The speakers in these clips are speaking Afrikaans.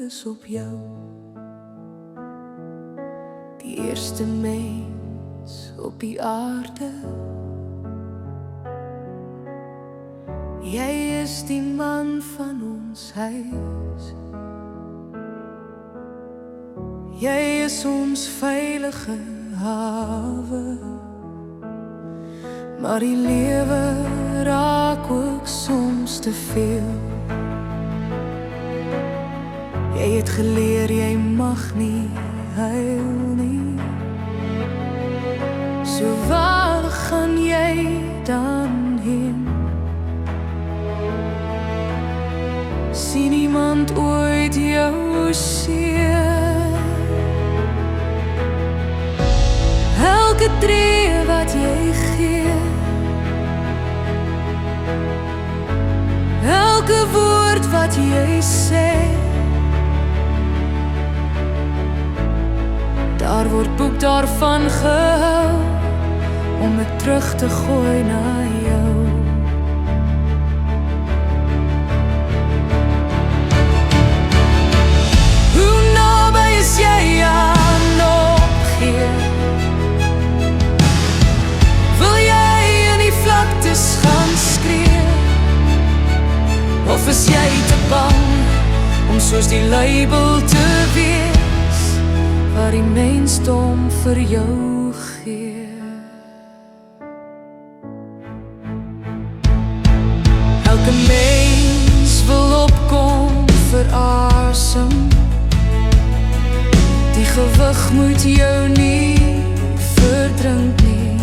is op jou. Die eerste mens op die aarde. Jy is die man van ons huis. Jy is ons veilige hawe. Maar die lewe raak ook soms te veel. Jy het geleer jy mag nie huil nie. So waar gaan jy dan heen? Sien iemand ooit jou seer? Elke tree wat jy gee, elke woord wat jy sê, daar word boek daarvan gehou om het terug te gooi na jou. Hoe naby is jy aan opgee? Wil jy in die vlaktes gaan skree? Of is jy te bang om soos die label te wees wat die mensdom vir jou gee? Elke mens wil opkom vir asem. Die gewig moet jou nie verdrink nie.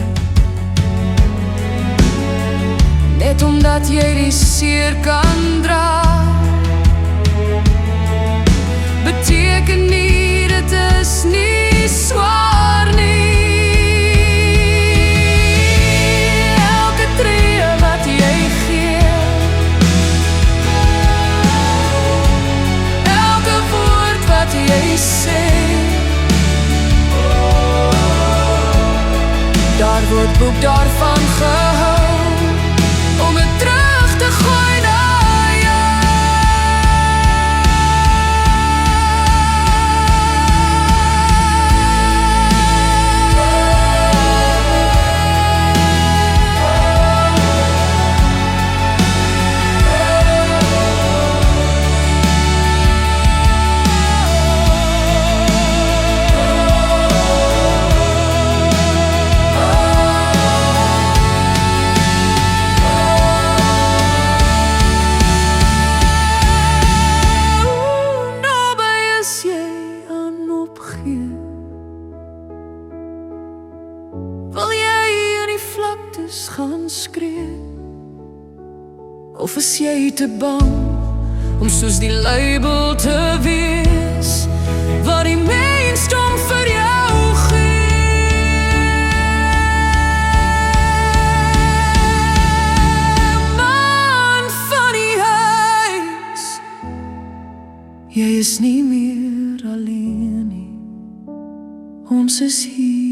Net omdat jy die seer kan dra, beteken nie dit is nie swaar nie. Elke tree wat jy gee, elke woord wat jy sê, daar word boek daarvan gehou om het terug te gooi na gaan skree? Of is jy te bang om soos die label te wees wat die mensdom vir jou gee? Man van die huis, jy is nie meer alleen nie. Ons is hier.